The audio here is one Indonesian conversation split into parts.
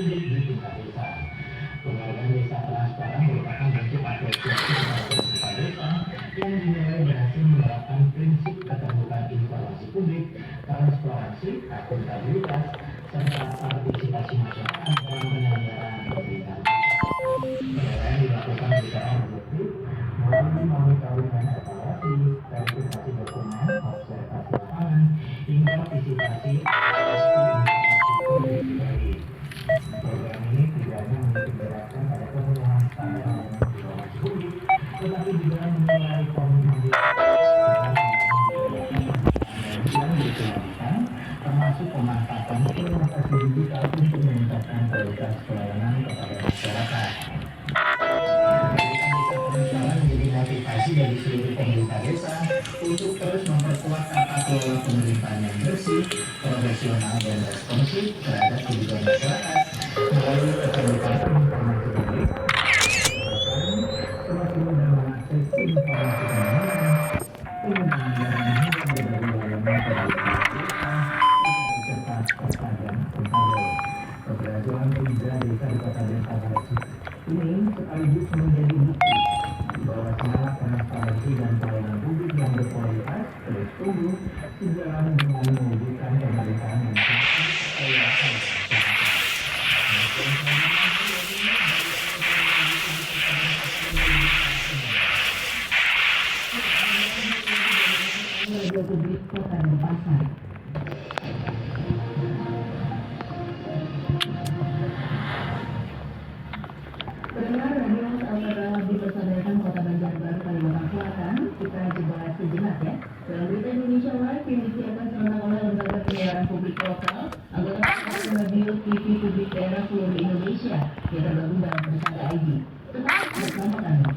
publik di tingkat desa. Penghargaan desa transparan merupakan bentuk apresiasi kepada pemerintah desa yang dinilai berhasil menerapkan prinsip keterbukaan informasi publik, transparansi, akuntabilitas, serta partisipasi masyarakat dalam penyelenggaraan pemerintahan. Penilaian dilakukan secara objektif melalui monitoring dan evaluasi, verifikasi dokumen, observasi lapangan, hingga partisipasi informasi publik baik. Program ini tidak hanya menitik beratkan pada pemenuhan standar layanan informasi publik, tetapi juga menilai komitmen yang dikeluarkan, termasuk pemanfaatan inovasi digital untuk meningkatkan kualitas pelayanan kepada masyarakat. Pengenalan menjadi motivasi bagi seluruh pemerintah desa untuk terus memperkuat tata kelola pemerintahan yang bersih, profesional, dan responsif terhadap kebutuhan masyarakat melalui keterbukaan informasi publik, semakin mudah mengakses informasi keamanan, penggunaan anggaran hingga berbagai layanan pemerintahan desa secara cepat, tepat, dan akuntabel. Keberhasilan tiga desa di Kota Desa Barat ini sekaligus menjadi bukti bahwa semangat transparansi dan pelayanan publik yang berkualitas terus tumbuh sejalan dengan mewujudkan pemerintahan yang semakin percaya pada Radio Publik Kota Denpasar. Pendengar radio saudara dipersaudarakan Kota Banjarbaru, Kalimantan Selatan, kita jeda sejenak ya. Dalam berita Indonesia Live yang disiarkan serentak oleh Lembaga Penyiaran Publik Lokal, anggota radio TV Publik Daerah seluruh Indonesia yang tergabung dalam Bersama ID. Tetap bersama kami.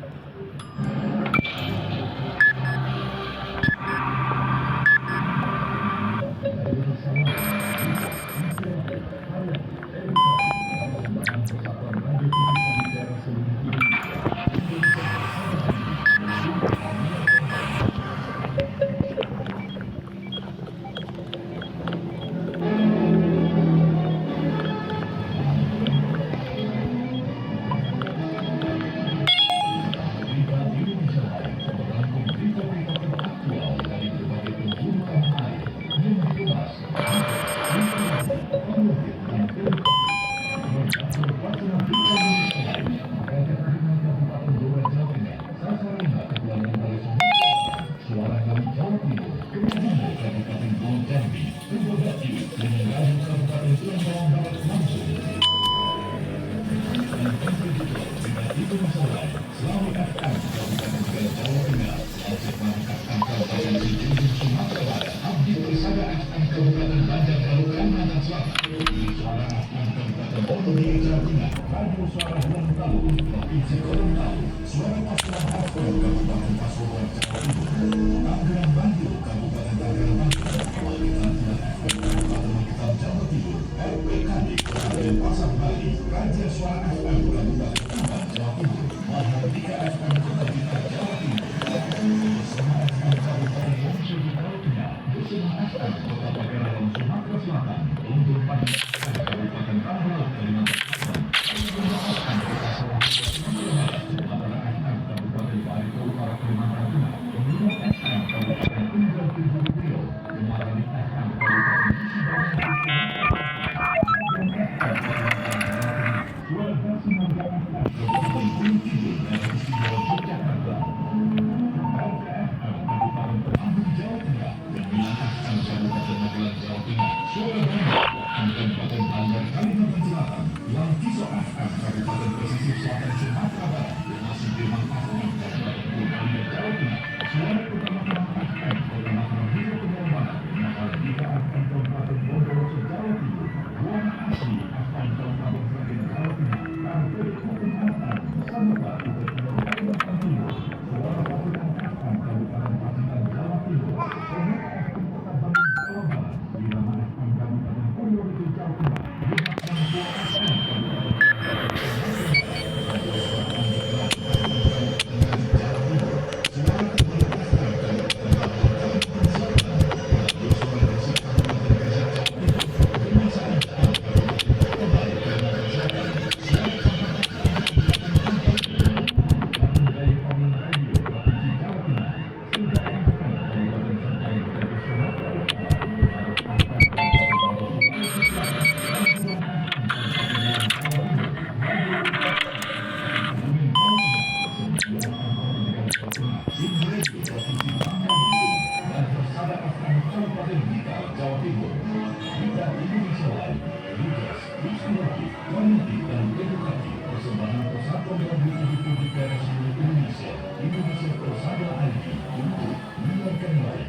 Kabupaten Blitar, Jawa Timur. Blitar Indonesia Lain, Lukas, Inspirasi, Variatif, dan Edukatif. Persembahan Persatuan Radio Publik Daerah Seluruh Indonesia, Indonesia Persada ID, untuk menyiarkan baik.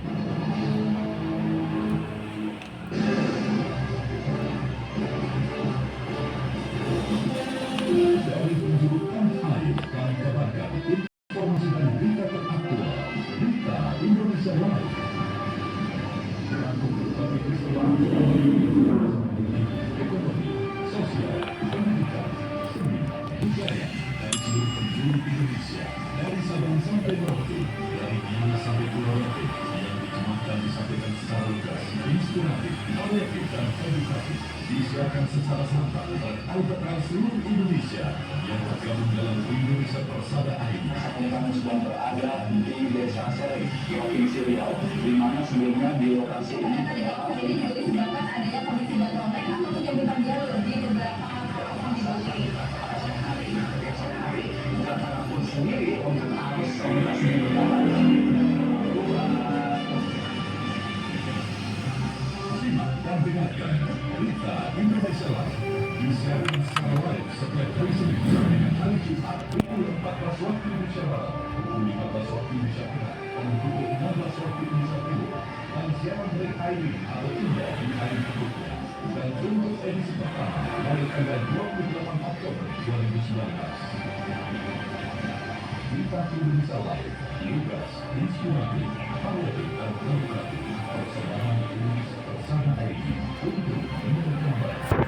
Dari penjuru tanah air, kami kabarkan informasi dan berita teraktual. Berita Indonesia Live. Merangkum berbagai peristiwa ekonomi, sosial, pendidikan, seni, budaya, dari seluruh penjuru Indonesia, dari Sabang sampai Merauke, dari Bima sampai Pulau Rote, yang dikembangkan disampaikan secara lugas, inspiratif, variatif, dan edukatif. Disiarkan secara serentak oleh anggota seluruh Indonesia yang tergabung dalam Indonesia Persada ID. Saat ini kami sedang berada di Desa Seri, Provinsi Riau, di mana sebelumnya di lokasi ini Jadi disebabkan adanya kondisi bottleneck atau penyempitan jalur di beberapa kawasan di Bali. pun sendiri untuk arus komunikasi di beberapa Simak dan dengarkan berita Indonesia Live. Disiarkan secara live setiap hari Senin sampai dengan hari Jumat pukul 14 waktu Indonesia Barat, pukul 15 waktu Indonesia Tengah, dan pukul 16 waktu Indonesia Timur. Dan siaran dari ID atau indah di hari berikutnya. Dan untuk edisi pertama dari tanggal 28 Oktober 2019. Berita Indonesia Live, Lugas, Inspiratif, Variatif, dan Edukatif. Persembahan Indonesia Persada ID untuk menyiarkan baik.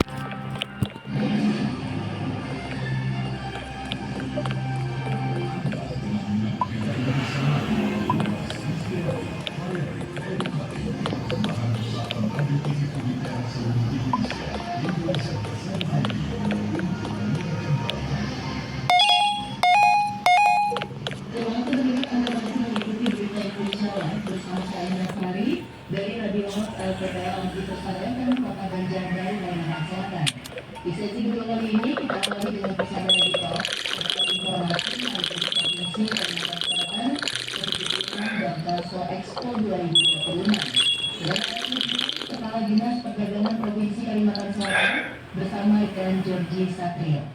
Dari Radio PPL Antri Persada Kota Banjar dari Kalimantan Selatan. Di sesi kedua kali ini kita awali dengan Persada Radio informasi dari Provinsi Kalimantan Selatan keputusan dan Kalso Expo 2026. Dan Kepala Dinas Perdagangan Provinsi Kalimantan Selatan bersama Ikan Georgie Satrio.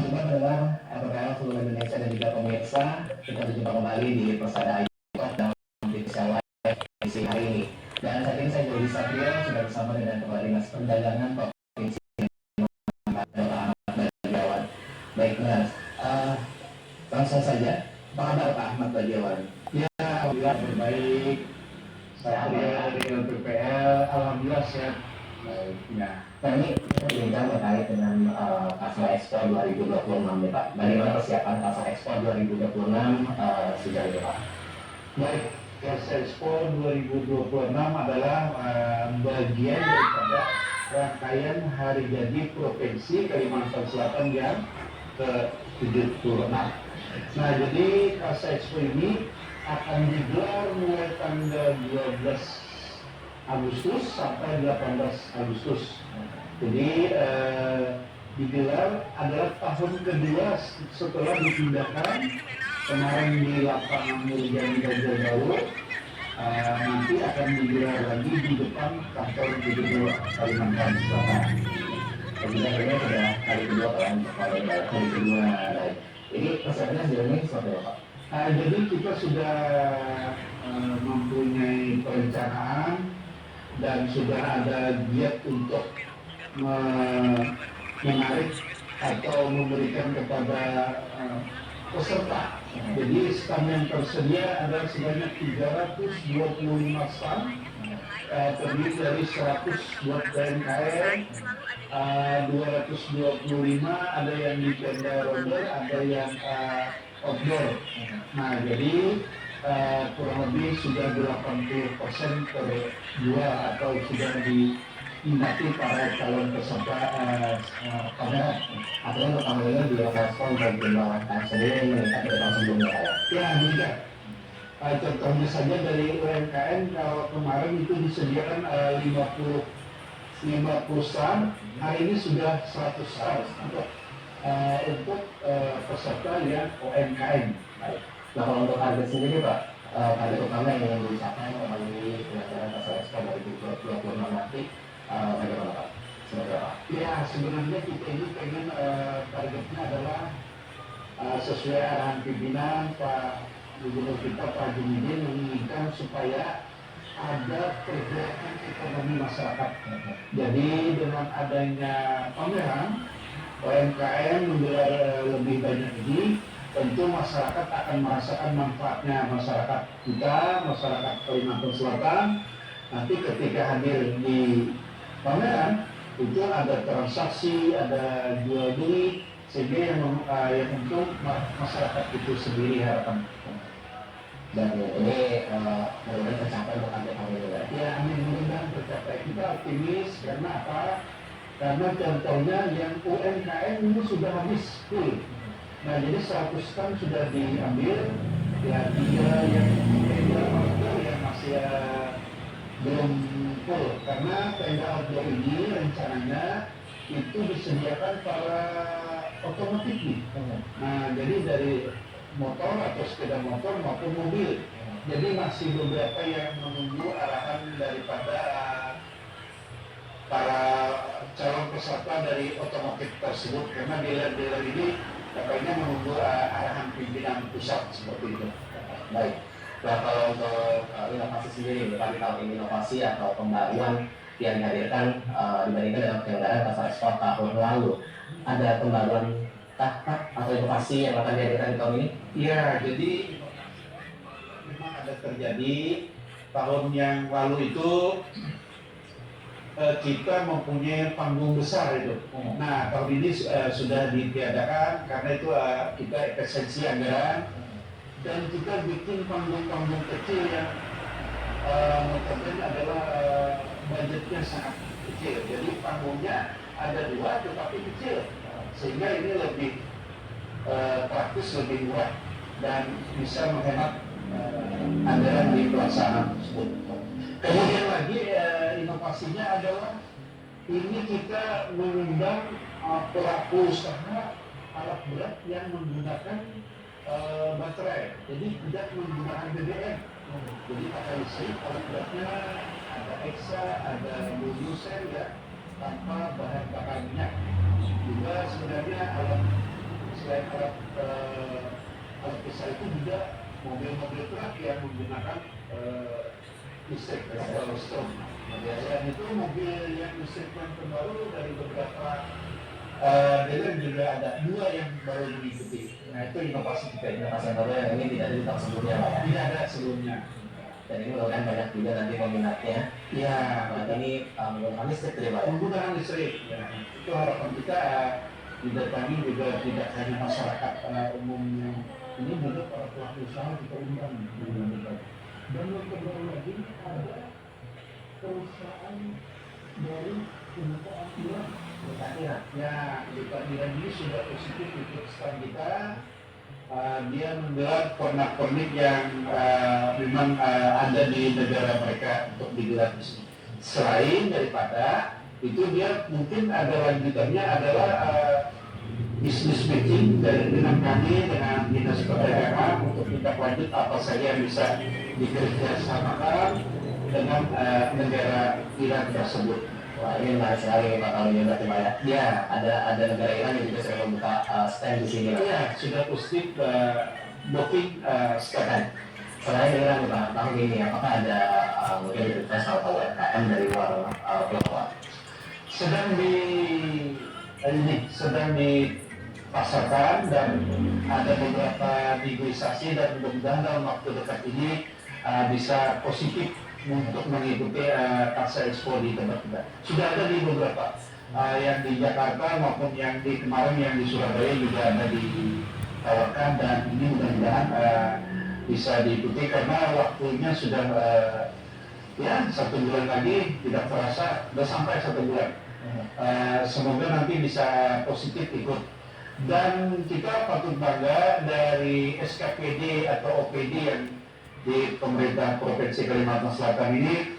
Jumpa adalah PPL seluruh Indonesia dan juga pemirsa. Kita berjumpa kembali di Persada ID dalam Indonesia Live edisi hari ini. Dan saat ini saya Georgie Satrio sudah bersama dengan Kepala Dinas Perdagangan Provinsi Kalimantan Ahmad Badiawan. Baik, Mas. Langsung saja. Apa kabar Pak Ahmad Badiawan? Ya, alhamdulillah baik. Saya dari LPPL, alhamdulillah sehat. Baik. Nah, ini berbincang terkait dengan Kalso Expo 2026 ya Pak. Bagaimana persiapan Kalso Expo 2026 sejauh ini Pak? Baik, Kalso Expo 2026 adalah bagian daripada rangkaian hari jadi Provinsi Kalimantan Selatan yang ke-76. Nah, jadi Kalso Expo ini akan digelar mulai tanggal 12 Agustus sampai 18 Agustus. Jadi digelar adalah tahun kedua setelah dipindahkan kemarin di lapangan Murjani Banjarbaru. Nanti akan digelar lagi di depan kantor Gubernur Kalimantan Selatan. Jadi ini sudah kali kedua kan? Kali kedua. Ini persiapannya sejauh ini seperti apa Pak? Jadi kita sudah mempunyai perencanaan dan sudah ada giat untuk menarik atau memberikan kepada peserta. Jadi stand yang tersedia ada sebanyak 325 stand, terdiri dari 100 buat UMKM, 225 ada yang di tenda roller, ada yang outdoor. Nah, jadi kurang lebih sudah 80% terjual atau sudah diminati para calon peserta Karena aturan pertamanya di Telkom dan jumlah sendiri meningkat dari tahun sebelumnya ya. ya meningkat. Contohnya saja dari UMKM, kalau kemarin itu disediakan 50 stand, hari ini sudah 100 stand untuk peserta yang UMKM. Nah, kalau untuk target sendiri Pak, target utama yang ingin dicapai melalui sebenarnya kita ini pengen targetnya adalah sesuai arahan pimpinan Pak Gubernur kita Pak Junidin menginginkan supaya ada pergerakan ekonomi masyarakat. Jadi dengan adanya pameran UMKM menggelar lebih banyak ini, tentu masyarakat akan merasakan manfaatnya. Masyarakat kita, masyarakat Kalimantan Selatan, nanti ketika hadir di pameran itu ada transaksi, ada jual beli, sehingga yang untung masyarakat itu sendiri harapan. Dan ini mudah-mudahan tercapai untuk target tahun ini ya. Ya, amin, mudah-mudahan tercapai. Kita optimis karena apa? Karena contohnya yang UMKM ini sudah habis full. Nah, jadi 100 ton sudah diambil. Ya, tiga yang masih belum full. Karena tenda outdoor ini rencananya itu disediakan para otomotif nih. Nah, jadi dari motor atau sepeda motor maupun mobil. Jadi masih beberapa yang menunggu arahan daripada para calon peserta dari otomotif tersebut, karena dealer-dealer ini katanya menunggu arahan pimpinan pusat seperti itu. Baik. Nah, kalau untuk inovasi sendiri, Pak, di tahun ini inovasi atau pembaruan yang dihadirkan dibandingkan dengan penyelenggaraan pasar ekspor tahun lalu, ada pembaruan atau inovasi yang akan dihadirkan di tahun ini? Ya, jadi memang ada terjadi tahun yang lalu itu kita mempunyai panggung besar itu. Nah, tahun ini sudah ditiadakan karena itu kita efisiensi anggaran dan kita bikin panggung-panggung kecil yang notabene adalah budgetnya sangat kecil. Jadi panggungnya ada 2 tetapi kecil, sehingga ini lebih praktis, lebih murah dan bisa menghemat anggaran di pelaksanaan tersebut. Kemudian lagi inovasinya adalah ini kita mengundang pelaku usaha alat berat yang menggunakan baterai, jadi tidak menggunakan BBM. Jadi pakai listrik, alat beratnya ada Exa, ada Bulldozer ya, tanpa bahan bakar minyak. Juga sebenarnya selain alat besar itu juga mobil-mobil truk yang menggunakan listrik atau strom. Selain itu mobil yang listrik yang terbaru dari beberapa dealer juga ada 2 yang baru mengikuti. Nah, itu inovasi kita. Inovasi yang baru yang ini tidak ada di tahun sebelumnya, Pak, ya? Tidak ada sebelumnya. Dan ini mudah-mudahan banyak juga nanti peminatnya. Ya, Berarti ini menggunakan listrik tadi, Pak, ya? penggunaan listrik. Ya, itu harapan kita didatangi juga tidak hanya masyarakat umum yang ini, juga para pelaku usaha kita undang dengan debat. Dan yang kedua lagi ada perusahaan dari Unita Akira. Ya, Unita Akira ini sudah positif ikut stand kita. Dia menggelar pernak-pernik yang memang ada di negara mereka untuk digelar di sini. Selain daripada itu, dia mungkin ada lanjutannya adalah bisnis matching dengan kami, dengan dinas perdagangan untuk tindak lanjut apa saja yang bisa dikerjasamakan dengan negara Iran tersebut. Wah, ini menarik sekali, Pak, kalau ini berarti, Pak, ya? Ya, Ada negara Iran yang juga sudah membuka stand di sini, Pak. ya sudah positif booking sekarang. Selain Iran, Pak, tahun ini apakah ada mungkin request atau UMKM dari luar Pulau Jawa? sedang dipasarkan dan ada beberapa negosiasi, dan mudah-mudahan dalam waktu dekat ini bisa positif untuk mengikuti pasar ekspor di tempat kita. Sudah ada di beberapa yang di Jakarta maupun yang di kemarin yang di Surabaya juga ada ditawarkan, dan ini mudah-mudahan bisa diikuti karena waktunya sudah ya 1 bulan lagi, tidak terasa sudah sampai 1 bulan. Semoga nanti bisa positif ikut, dan kita patut bangga dari SKPD atau OPD yang di pemerintah Provinsi Kalimantan Selatan ini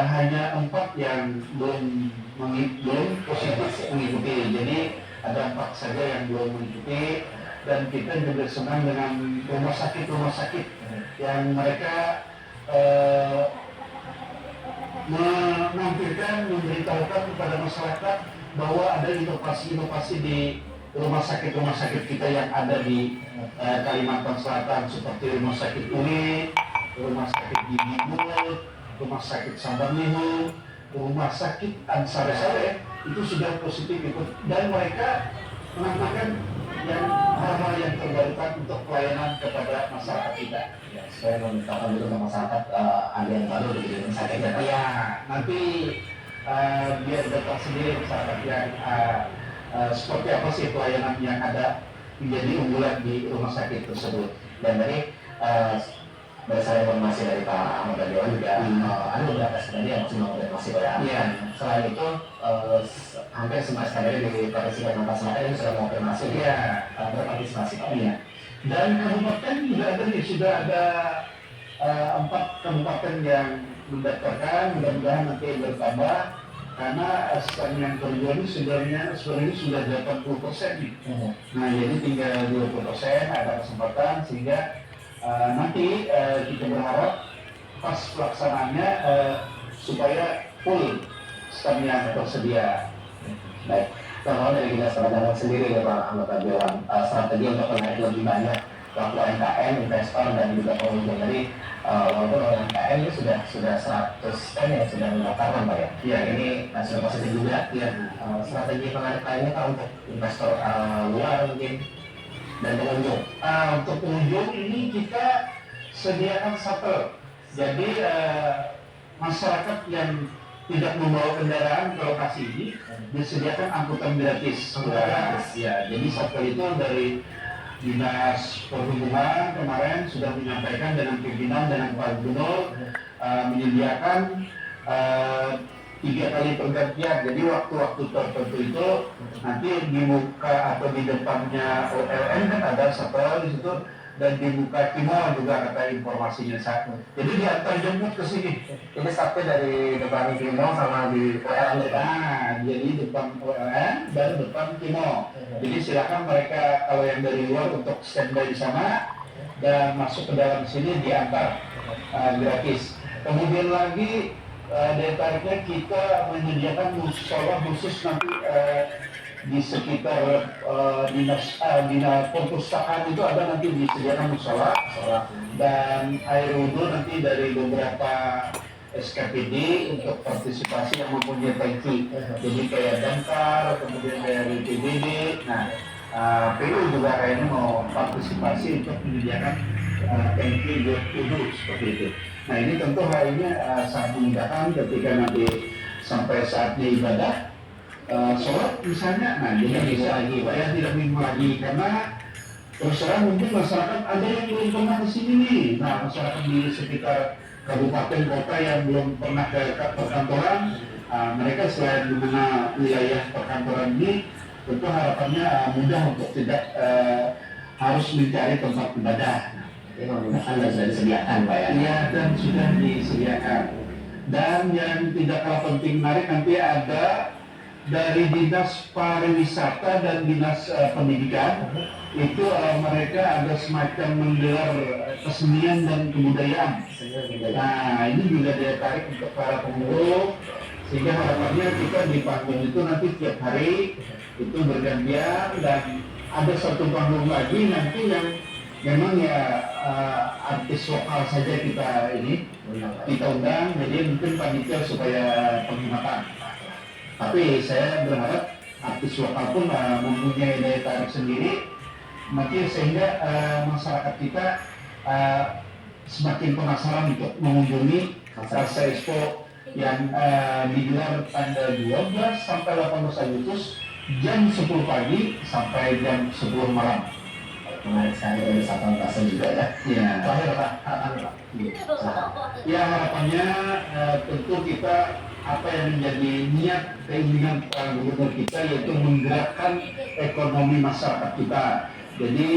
hanya 4 yang belum positif mengikuti. Jadi ada 4 saja yang belum mengikuti, dan kita juga senang dengan rumah sakit yang mereka menampilkan, memberitahukan kepada masyarakat bahwa ada inovasi-inovasi di rumah sakit kita yang ada di Kalimantan Selatan, seperti rumah sakit Uri, rumah sakit Gigi Mul, rumah sakit Sambarnihu, rumah sakit Ansar Saleh, itu sudah positif ikut, dan mereka menambahkan hal-hal yang terbarukan untuk pelayanan kepada masyarakat kita. Ya, saya memintakan dulu ke masyarakat ada yang baru di rumah sakit ya, Pak. Ya, nanti biar dapat sendiri masyarakat yang seperti apa sih pelayanan yang ada menjadi unggulan di rumah sakit tersebut. Dan dari berdasarkan informasi dari Pak Ahmad Daryawan juga ada beberapa SKD yang masih mengonfirmasi Pak ya. Iya. Selain itu hampir semua SKD di Provinsi Kalimantan Selatan ini sudah mengonfirmasi Iya. berpartisipasi Pak. Iya. Dan kabupaten juga ada nih, sudah ada 4 kabupaten yang mendaftarkan, mudah-mudahan nanti bertambah karena SKM yang kedua ini sebenarnya sudah 80% nih. Nah jadi tinggal 20% ada kesempatan sehingga nanti kita berharap pas pelaksanaannya supaya full SKM yang tersedia. Baik, kalau dari Dinas Perdagangan sendiri ya Pak Ahmad Daryawan, strategi untuk menarik lebih banyak pelaku UMKM, investor dan juga pengunjung. Jadi walaupun UMKM ini sudah 100% yang sudah mendaftarkan Pak ya. Iya, Ini sudah positif juga. Ya. Strategi menarik lainnya Pak untuk investor luar mungkin dan pengunjung. Untuk pengunjung ini kita sediakan shuttle. Jadi masyarakat yang tidak membawa kendaraan ke lokasi ini disediakan angkutan gratis. Ya, jadi shuttle itu dari Dinas Perhubungan kemarin sudah menyampaikan dengan pimpinan dan Pak Gubernur menyediakan 3 kali pergantian. Jadi waktu-waktu tertentu itu nanti di muka atau di depannya OLN kan ada shuttle di situ, dan di muka Timor juga kata informasinya satu. Jadi diantar jemput ke sini. Ini startnya dari depan Timor sama di OLN Pak. Nah, jadi depan OLN dan depan Timor. Jadi silakan mereka kalau yang dari luar untuk standby di sana dan masuk ke dalam sini diantar gratis. Kemudian lagi daya tariknya kita menyediakan musola khusus nanti di sekitar dinas perpustakaan itu ada nanti disediakan musola dan air wudhu nanti dari beberapa SKPD untuk partisipasi yang mempunyai tangki. Jadi kayak Damkar, kemudian dari PBB. Nah, PU juga kayaknya mau partisipasi untuk menyediakan tangki buat wudhu seperti itu. Nah ini tentu hal ini sangat memudahkan ketika nanti sampai saatnya ibadah. Sholat misalnya, nah jadi bisa lagi, Pak ya, tidak bingung lagi karena terus terang mungkin masyarakat ada yang belum pernah ke sini nih. Nah masyarakat di sekitar kabupaten kota yang belum pernah ke perkantoran, mereka selain mengenal wilayah perkantoran ini, tentu harapannya mudah untuk tidak harus mencari tempat ibadah. Ini menggunakan dan sudah disediakan Pak ya. Iya, dan sudah disediakan. Dan yang tidak kalah penting menarik nanti ada dari Dinas Pariwisata dan Dinas Pendidikan itu mereka ada semacam menggelar kesenian dan kebudayaan. Nah ini juga daya tarik untuk para pengunjung sehingga harapannya kita di panggung itu nanti tiap hari itu bergantian dan ada satu panggung lagi nanti yang memang ya artis lokal saja kita undang, jadi mungkin panitia supaya penghematan. Tapi saya berharap artis lokal pun mempunyai daya tarik sendiri, maka sehingga masyarakat kita semakin penasaran untuk mengunjungi Rasa Expo yang digelar tanggal 12 sampai 18 Agustus jam 10 pagi sampai jam 10 malam. Menarik sekali dari Satuan Rasa juga ya. Ya. Terakhir Pak, harapan Pak. Ya harapannya tentu kita apa yang menjadi niat keinginan Pak Gubernur kita yaitu menggerakkan ekonomi masyarakat kita. Jadi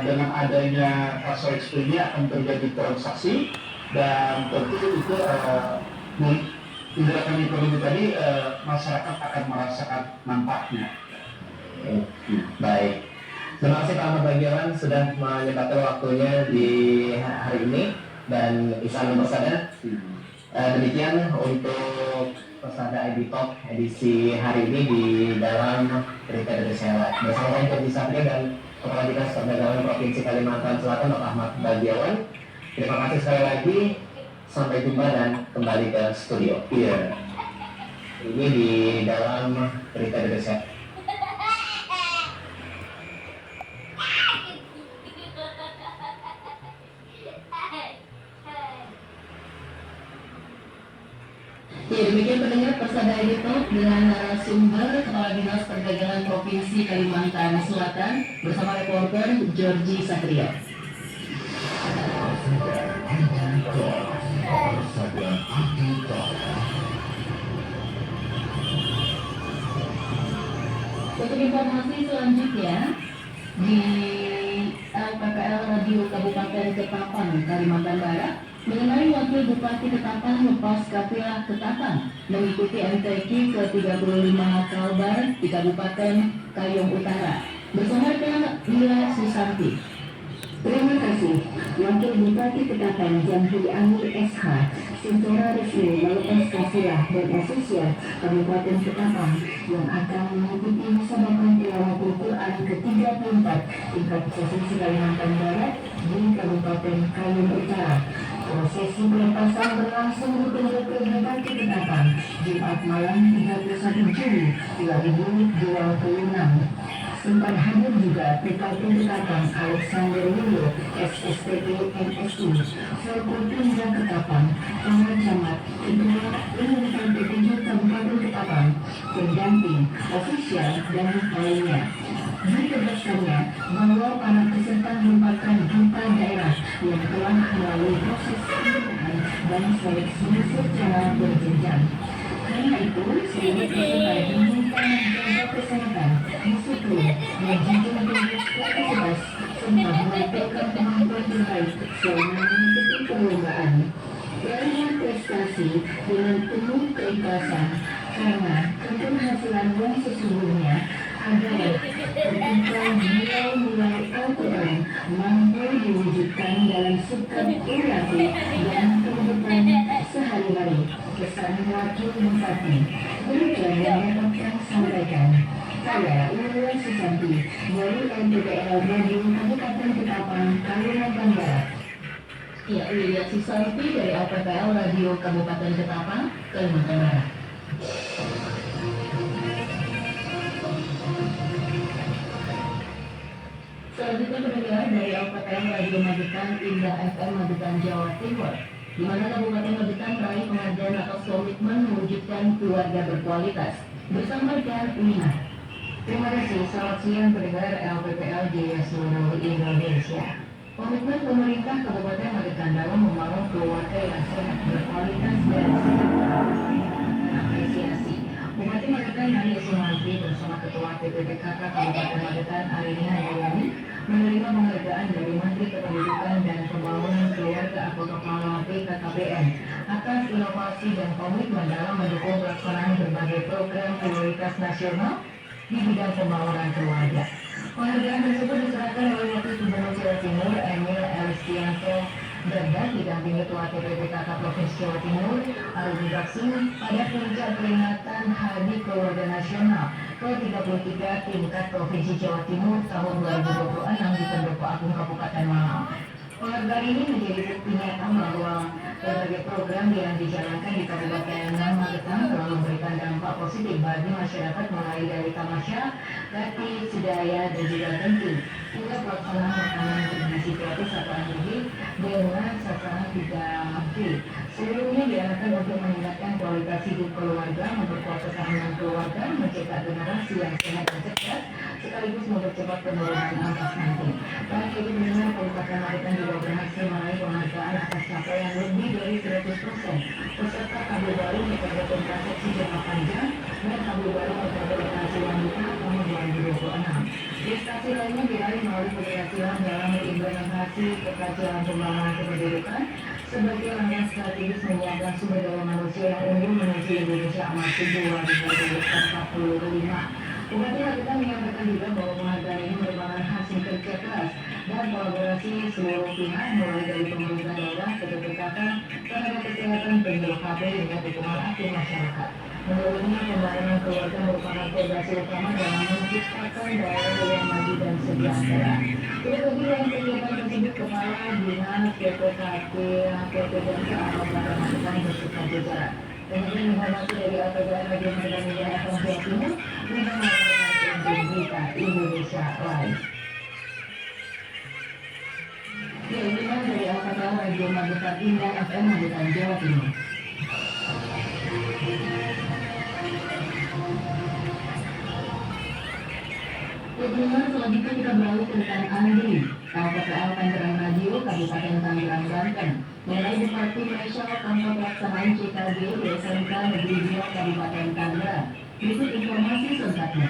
dengan adanya Rasa Expo ini akan terjadi transaksi dan tentu itu gerakan ekonomi tadi masyarakat akan merasakan manfaatnya. Baik. Terima kasih Pak Ahmad Daryawan sudah menyempatkan waktunya di hari ini dan Islam Bersada. Demikian untuk Persada ID Talk edisi hari ini di dalam berita dari saya. Bersama saya Jordi Satria dan Kepala Dinas Perdagangan Provinsi Kalimantan Selatan Bapak Ahmad Bagiawan. Terima kasih sekali lagi. Sampai jumpa dan kembali ke studio. Iya. Ini di dalam berita dari saya. Ya, demikian pendengar Persada ID Talk dengan narasumber Kepala Dinas Perdagangan Provinsi Kalimantan Selatan bersama reporter Jordi Satrio. Untuk informasi selanjutnya di LPPL Radio Kabupaten Ketapang, Kalimantan Barat mengenai Wakil Bupati Ketapang lepas kafilah Ketapang mengikuti MTQ ke-35 Kalbar di Kabupaten Kayong Utara bersama rekan Mila Susanti. Terima kasih. Wakil Bupati Ketapang Jamhuri Amir SH secara resmi melepas kafilah dan asosiat Kabupaten Ketapang yang akan mengikuti musabakan tilawatul Quran ke-34 tingkat provinsi Kalimantan Barat di Kabupaten Kayong Utara. Prosesi pelepasan berlangsung di Pondok Bupati Ketapang Jumat malam 31 Juli 2026. Sempat hadir juga PKP Ketapang Alexander Wulyo, SSPP MSU, Forkopimda Ketapang, Pengacamat, Ketua Lingkungan P7 Kabupaten Ketapang, pendamping, ofisial, dan lainnya. Ditegaskannya bahwa para peserta merupakan duta daerah yang telah melalui proses pemilihan dan seleksi secara berjenjang. Karena itu, seluruh peserta diminta menjaga kesehatan, disiplin, dan junjung tinggi sportivitas, serta menampilkan kemampuan terbaik selama mengikuti perlombaan. Raih prestasi dengan penuh keikhlasan, karena keberhasilan yang sesungguhnya adalah ketika nilai-nilai Al-Quran mampu diwujudkan dalam sikap perilaku dan kehidupan sehari-hari. Pesan Wakil Bupati demikian yang dapat sampaikan. Saya Mila Susanti dari LPPL Radio Kabupaten Ketapang, Kalimantan Barat. Ya, Mila Susanti dari LPPL Radio Kabupaten Ketapang, Kalimantan Barat. Selanjutnya pendengar dari LPPL Radio Magetan Indah FM Magetan Jawa Timur, di mana Kabupaten Magetan meraih penghargaan atas komitmen mewujudkan keluarga berkualitas bersama dengan Wina. Terima kasih. Selamat siang pendengar LPPL di seluruh Indonesia. Komitmen pemerintah Kabupaten Magetan dalam membangun keluarga yang sehat, berkualitas dan apresiasi. Bupati Magetan Hari Sumardi bersama Ketua PPPKK Kabupaten Magetan Arini Hayani menerima penghargaan dari Menteri Kependudukan dan Pembangunan Keluarga atau Kepala BKKBN atas inovasi dan komitmen dalam mendukung pelaksanaan berbagai program prioritas nasional di bidang pembangunan keluarga. Penghargaan tersebut diserahkan oleh Wakil Gubernur Jawa Timur Emil Elistianto Berdat didampingi Ketua TPPKK Provinsi Jawa Timur Arudi Baksin pada puncak peringatan Hari Keluarga Nasional ke-33 tingkat Provinsi Jawa Timur tahun 2026 di Pendopo Agung Kabupaten Malang. Penghargaan ini menjadi bukti nyata bahwa berbagai program yang dijalankan di Kabupaten Magetan telah memberikan dampak positif bagi masyarakat mulai dari tamasya, gratis, sedaya, dan juga penting hingga pelaksanaan makanan bergizi gratis atau energi dengan sasaran 3G. Seluruhnya diarahkan untuk meningkatkan kualitas hidup keluarga, memperkuat ketahanan keluarga, mencetak generasi yang sehat dan cerdas, sekaligus mempercepat penurunan angka stunting. Dan itu mendengar Kabupaten Magetan juga berhasil meraih penghargaan atas capaian lebih dari 100% peserta kabel baru metode kontrasepsi jangka panjang dan kabel baru metode operasi wanita tahun 2026. Prestasi lainnya diraih melalui keberhasilan dalam mengimplementasi keterampilan pembangunan kependudukan sebagai langkah strategis menyiapkan sumber daya manusia yang unggul menuju Indonesia Emas 2045. Bupati Magetan menyampaikan juga bahwa penghargaan ini merupakan hasil kerja keras dan kolaborasi seluruh pihak mulai dari pemerintah daerah, PPKK, tenaga kesehatan, penyuluh KB hingga dukungan aktif masyarakat. Menurutnya, pembangunan keluarga merupakan fondasi utama dalam menciptakan daerah yang maju dan sejahtera. Tidak lagi dalam kegiatan tersebut, Kepala Dinas PPKP, HPP dan Keamanan Magetan beserta jajaran. Kemudian informasi dari APBN Bagian Magetan Wilayah Jawa Timur dengan melaporkan berita Indonesia Live. Ya, inilah dari APBN Radio Magetan Indah FM Magetan Jawa Timur. Kemudian selanjutnya kita beralih tentang Andri, KPPL Tangerang Radio, Kabupaten Tangerang, Banten. Mulai Bupati Malaysia tanpa pelaksanaan CKG di SMK Negeri 2 Kabupaten Tangerang. Berikut informasi selengkapnya.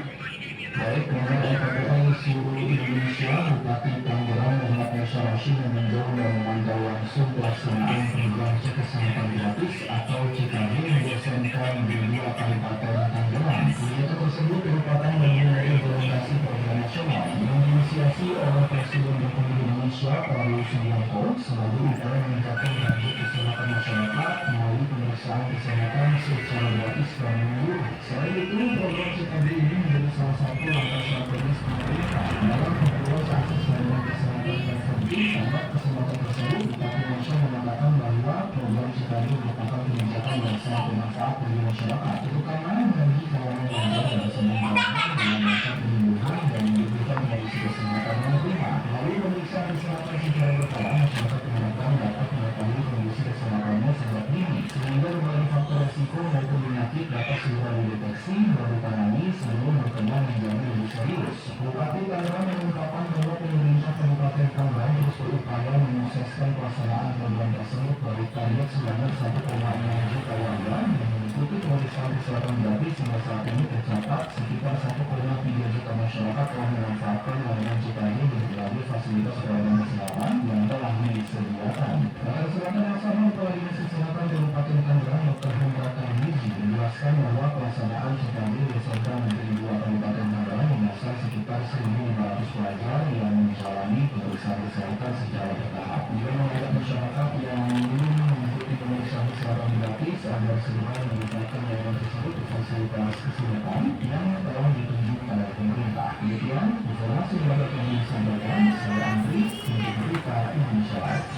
Baik, mengenai KPPL seluruh Indonesia, Bupati Tangerang Muhammad Musa Rashid meninjau dan memantau langsung pelaksanaan program cek kesehatan gratis atau CKG di SMK Negeri 2 Kabupaten Tangerang. Kegiatan tersebut merupakan bagian dari implementasi program nasional yang diinisiasi oleh Presiden Republik Indonesia Prabowo Subianto sebagai upaya meningkatkan derajat kesehatan masyarakat melalui pemeriksaan kesehatan secara gratis dan menyeluruh. Selain itu, program CKG ini menjadi salah satu langkah strategis pemerintah dalam memperluas akses layanan kesehatan yang penting karena kesehatan tersebut. Bupati Malaysia mengatakan bahwa program CKG merupakan kebijakan yang sangat bermanfaat bagi masyarakat, terutama bagi kalangan warga dan semuanya dalam masa penyembuhan dan memberikan kondisi kesehatan yang prima. Melalui pemeriksaan kesehatan secara berkala, masyarakat diharapkan dapat mengetahui kondisi kesehatannya sejak dini, sehingga berbagai faktor resiko maupun penyakit dapat segera dideteksi dan ditangani sebelum berkembang menjadi lebih serius. Bupati Tangerang mengungkapkan bahwa pemerintah Kabupaten Tangerang terus berupaya menyukseskan pelaksanaan program tersebut dari target sebanyak 1,6 juta warga yang mengikuti pemeriksaan kesehatan gratis hingga saat ini tercatat sekitar 1,3 juta masyarakat telah memanfaatkan layanan CKG di berbagai fasilitas pelayanan kesehatan yang telah disediakan. Dalam surat yang sama, Kepala Dinas Kesehatan Kabupaten Tangerang Dr. Hendra Tarmizi menjelaskan bahwa pelaksanaan CKG di SMK Negeri 2 Kabupaten Tangerang menyasar sekitar 1.500 pelajar yang menjalani pemeriksaan kesehatan secara bertahap. Dia mengajak masyarakat yang belum mengikuti pemeriksaan kesehatan gratis agar segera menggunakan layanan tersebut di fasilitas kesehatan yang telah ditunjuk oleh pemerintah. Demikian informasi yang dapat kami sampaikan. Saya Andri untuk berita Indonesia Live.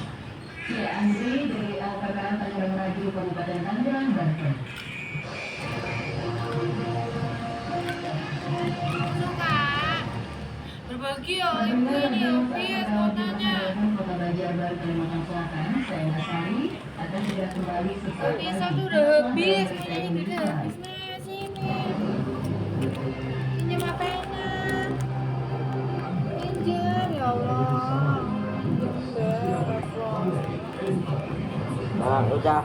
Ya, Andri dari LPPL Tangerang Radio Kabupaten Tangerang, Banten. Berbagi ya, ibu ini habis kuotanya. Kota Banjarbaru, Kalimantan Selatan, saya Nasari akan sudah kembali sesaat Ini satu udah habis, makanya ini udah habis nih sini. Pinjam HP-nya. Pinjam ya Allah. Nah, udah.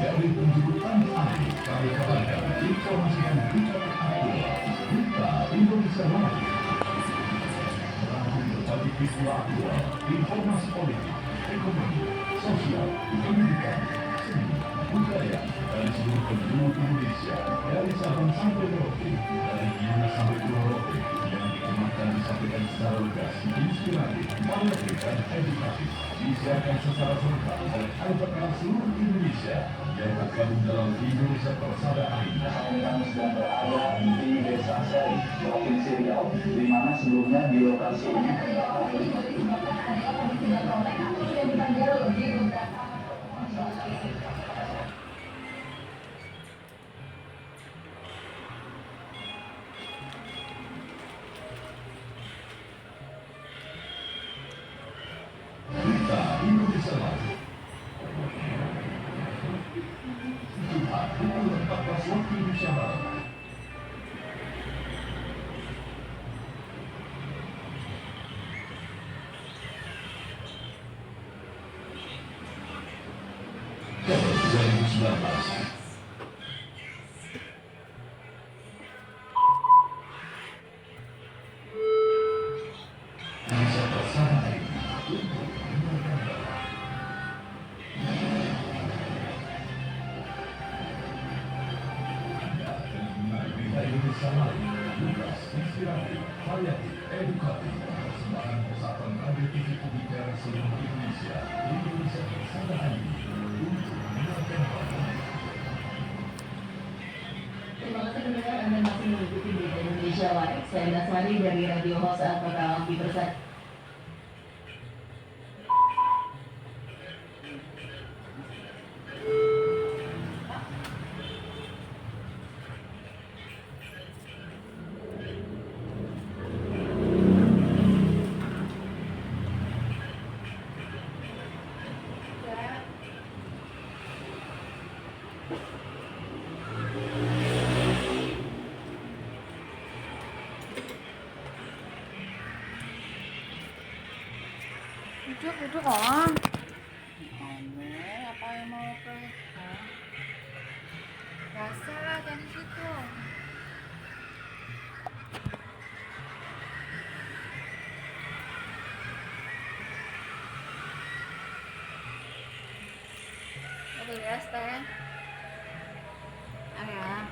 Dari penjulukan kami kabarkan informasi yang kita aktual. Berita Indonesia Live. Rangkum berbagai peristiwa aktual, informasi politik, ekonomi, sosial, pendidikan, seni, budaya, dan seluruh penjuru Indonesia dari Sabang sampai Merauke, dari Gina sampai Pulau Rote yang dikembangkan disampaikan secara lugas, inspiratif, variatif, dan edukatif. Disiarkan secara serentak oleh LPPL seluruh Indonesia yang tergabung dalam Indonesia Persada Aina. Kami sedang berada di Desa Seri, Provinsi Riau, di mana sebelumnya di lokasi ini Berita Indonesia Live. Jumat pukul 14 waktu Indonesia Barat. Kepres 2019. Indonesia lain, tugas inspiratif, variatif, edukatif, persembahan persatuan radio TV publik seluruh Indonesia Bersama ID untuk mendengarkan kamu. Terima kasih pendengar, Anda masih mengikuti Berita Indonesia Live. Saya Nasari dari Radio House Kota Ampi Persada. Duduk oh. Apa yang mau periksa? Biasa lah dari situ. Mau beli es teh? Ada.